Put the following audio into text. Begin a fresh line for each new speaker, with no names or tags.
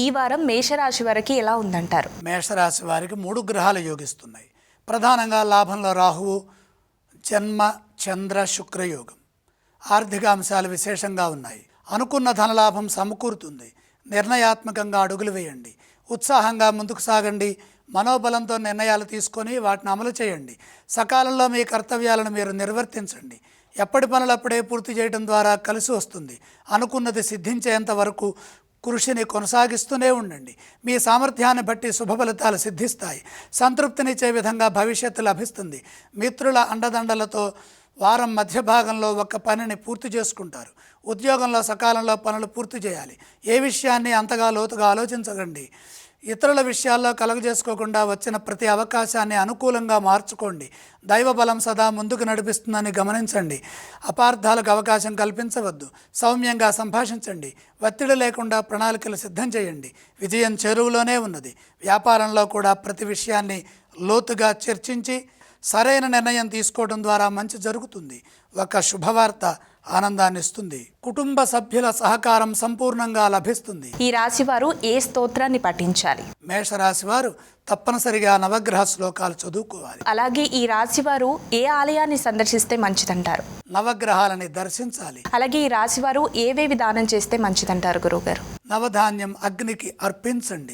ఈ వారం మేషరాశి వారికి ఎలా ఉందంటారు?
మేషరాశి వారికి 3 గ్రహాలు యోగిస్తున్నాయి. ప్రధానంగా లాభంలో రాహువు, జన్మ చంద్ర శుక్రయోగం. ఆర్థిక అంశాలు విశేషంగా ఉన్నాయి. అనుకున్న ధనలాభం సమకూరుతుంది. నిర్ణయాత్మకంగా అడుగులు వేయండి. ఉత్సాహంగా ముందుకు సాగండి. మనోబలంతో నిర్ణయాలు తీసుకొని వాటిని అమలు చేయండి. సకాలంలో మీ కర్తవ్యాలను మీరు నిర్వర్తించండి. ఎప్పటి పనులప్పుడే పూర్తి చేయడం ద్వారా కలిసి వస్తుంది. అనుకున్నది సిద్ధించేంత వరకు కృషిని కొనసాగిస్తూనే ఉండండి. మీ సామర్థ్యాన్ని బట్టి శుభ ఫలితాలు సిద్ధిస్తాయి. సంతృప్తినిచ్చే విధంగా భవిష్యత్తు లభిస్తుంది. మిత్రుల అండదండలతో వారం మధ్య భాగంలో ఒక పనిని పూర్తి చేసుకుంటారు. ఉద్యోగంలో సకాలంలో పనులు పూర్తి చేయాలి. ఏ విషయాన్ని అంతగా లోతుగా ఆలోచించకండి. ఇతరుల విషయాల్లో కలగజేసుకోకుండా వచ్చిన ప్రతి అవకాశాన్ని అనుకూలంగా మార్చుకోండి. దైవ బలం సదా ముందుకు నడిపిస్తుందని గమనించండి. అపార్థాలకు అవకాశం కల్పించవద్దు. సౌమ్యంగా సంభాషించండి. ఒత్తిడి లేకుండా ప్రణాళికలు సిద్ధం చేయండి. విజయం చెరువులోనే ఉన్నది. వ్యాపారంలో కూడా ప్రతి విషయాన్ని లోతుగా చర్చించి సరైన నిర్ణయం తీసుకోవడం ద్వారా మంచి జరుగుతుంది. ఒక శుభవార్త ఆనందాన్ని ఇస్తుంది. కుటుంబ సభ్యుల సహకారం సంపూర్ణంగా లభిస్తుంది.
ఈ రాశి వారు ఏ స్తోత్రాన్ని పఠించాలి?
మేషరాశి వారు తప్పనిసరిగా నవగ్రహ శ్లోకాలు చదువుకోవాలి.
అలాగే ఈ రాశి వారు ఏ ఆలయాన్ని సందర్శిస్తే మంచిదంటారు?
నవగ్రహాలని దర్శించాలి.
అలాగే ఈ రాశి వారు ఏవేవి దానం చేస్తే మంచిదంటారు గురువుగారు?
నవధాన్యం అగ్నికి అర్పించండి.